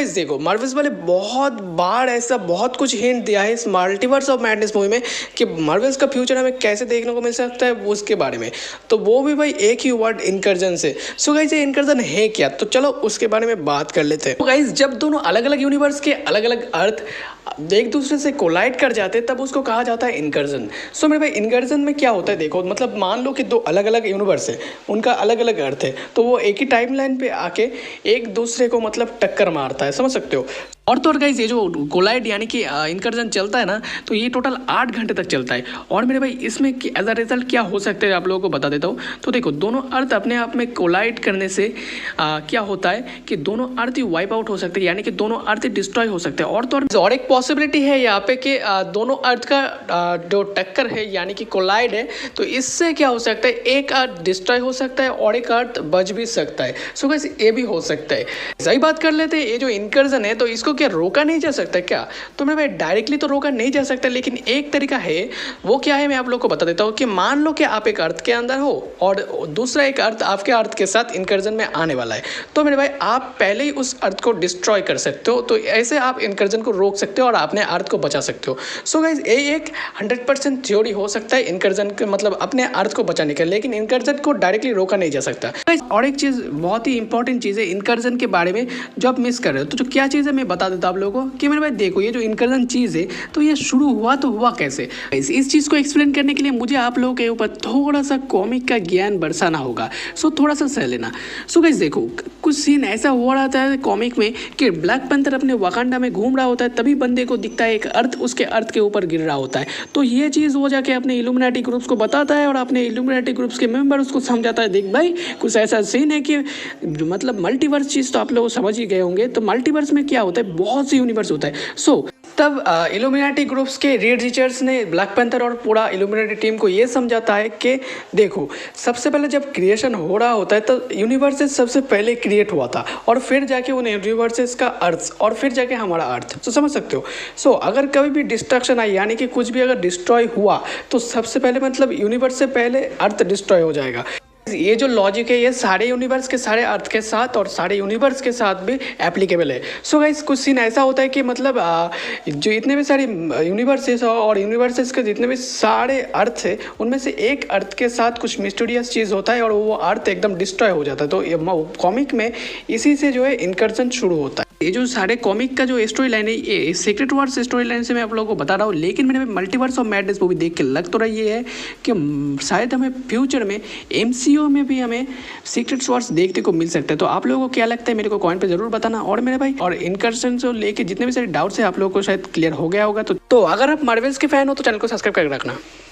Guys देखो, Marvels वाले बहुत बार ऐसा बहुत कुछ हिंट दिया है इस मल्टीवर्स ऑफ मैडनेस मूवी में कि मार्वल्स का फ्यूचर हमें कैसे देखने को मिल सकता है उसके बारे में। तो वो भी भाई एक ही वर्ड, इनकर्जन से। सो गाइस ये इनकर्जन है क्या, तो चलो उसके बारे में बात कर लेते हैं। तो गाइस जब दोनों अलग अलग यूनिवर्स के अलग अलग अर्थ एक दूसरे से कोलाइड कर जाते हैं तब उसको कहा जाता है इनकर्जन। सो मेरे भाई इनकर्जन में क्या होता है, देखो मतलब मान लो कि दो अलग अलग यूनिवर्स है, उनका अलग अलग अर्थ है, तो वो एक ही टाइमलाइन पे आके एक दूसरे को मतलब टक्कर मारता है, समझ सकते हो। और तो और गाइस ये जो कोलाइड यानी कि इनकर्जन चलता है ना, तो ये टोटल 8 घंटे तक चलता है। और मेरे भाई इसमें एज अ रिजल्ट क्या हो सकता है आप लोगों को बता देता हूँ। तो देखो दोनों अर्थ अपने आप में कोलाइड करने से क्या होता है कि दोनों अर्थ ही वाइप आउट हो सकते हैं, यानी कि दोनों अर्थ डिस्ट्रॉय हो सकते हैं। और तो और एक पॉसिबिलिटी है यहाँ पे कि दोनों अर्थ का जो टक्कर है यानी कि कोलाइड है, तो इससे क्या हो सकता है, एक अर्थ डिस्ट्रॉय हो सकता है और एक अर्थ बच भी सकता है। सो गाइस ये भी हो सकता है। सही बात कर लेते हैं, ये जो इनकर्जन है तो इसको क्या रोका नहीं जा सकता क्या? तो मेरे भाई डायरेक्टली तो रोका नहीं जा सकता, लेकिन एक तरीका है। वो क्या है मैं आप लोग को बता देता हूँ कि मान लो कि आप एक अर्थ के अंदर हो और दूसरा एक अर्थ आपके अर्थ के साथ इनकर्जन में आने वाला है, तो मेरे भाई आप पहले ही उस अर्थ को डिस्ट्रॉय कर सकते हो। तो ऐसे आप इनकर्जन को रोक सकते हो और अपने अर्थ को बचा सकते हो। सो गाइस ये एक 100% थ्योरी हो सकता है इनकर्जन के मतलब अपने अर्थ को बचाने का, लेकिन इनकर्जन को डायरेक्टली रोका नहीं जा सकता। और एक चीज़ बहुत ही इंपॉर्टेंट चीज़ है इनकर्जन के बारे में जो आप मिस कर रहे हो, तो जो क्या चीज़ है मैं बता देता हूँ आप लोगों को कि मेरे भाई देखो ये जो इनकर्जन चीज़ है तो ये शुरू हुआ तो हुआ कैसे। इस चीज़ को एक्सप्लेन करने के लिए मुझे आप लोगों के ऊपर थोड़ा सा कॉमिक का ज्ञान बरसाना होगा। सो थोड़ा सा सह लेना। सो गाइस देखो कुछ सीन ऐसा हुआ रहता है कॉमिक में कि ब्लैक पैंथर अपने वाकांडा में घूम रहा होता है, तभी बंदे को दिखता है एक अर्थ उसके अर्थ के ऊपर गिर रहा होता है। तो ये चीज़ वो जाके अपने इल्यूमिनाटी ग्रुप्स को बताता है और अपने इल्यूमिनाटी ग्रुप्स के मेंबर उसको समझाता है, देख भाई कुछ ऐसा सीन है कि मतलब मल्टीवर्स चीज़ तो आप लोग समझ ही गए होंगे। तो मल्टीवर्स में क्या होता है, बहुत से यूनिवर्स होता है। सो तब इल्यूमिनाटी ग्रुप्स के रीड रीचर्स ने ब्लैक पैंथर और पूरा इल्यूमिनाटी टीम को ये समझाता है कि देखो सबसे पहले जब क्रिएशन हो रहा होता है तो यूनिवर्सेस सबसे पहले क्रिएट हुआ था और फिर जाके उन यूनिवर्सेस का अर्थ और फिर जाके हमारा अर्थ, तो समझ सकते हो। सो अगर कभी भी डिस्ट्रक्शन आई यानी कि कुछ भी अगर डिस्ट्रॉय हुआ तो सबसे पहले मतलब यूनिवर्स से पहले अर्थ डिस्ट्रॉय हो जाएगा। ये जो लॉजिक है ये सारे यूनिवर्स के सारे अर्थ के साथ और सारे यूनिवर्स के साथ भी एप्लीकेबल है। सो गाइस कुछ सीन ऐसा होता है कि मतलब जो इतने भी सारे यूनिवर्सेस और यूनिवर्सेस के जितने भी सारे अर्थ है उनमें से एक अर्थ के साथ कुछ मिस्टीरियस चीज़ होता है और वो अर्थ एकदम डिस्ट्रॉय हो जाता है। तो ये कॉमिक में इसी से जो है इनकर्जन शुरू होता है। ये जो सारे कॉमिक का जो स्टोरी लाइन है ये सीक्रेट वार्स स्टोरी लाइन से मैं आप लोगों को बता रहा हूँ, लेकिन मैंने मल्टीवर्स ऑफ मैडनेस मूवी देख के लग तो रही है कि शायद हमें फ्यूचर में MCU में भी हमें सीक्रेट वार्स देखने को मिल सकता है। तो आप लोगों को क्या लगता है मेरे को कमेंट पे जरूर बताना। और मेरे भाई और इनकर्जन से लेके जितने भी सारे डाउट्स है आप लोगों को शायद क्लियर हो गया होगा। तो अगर आप मार्वल्स के फैन हो तो चैनल को सब्सक्राइब करके रखना।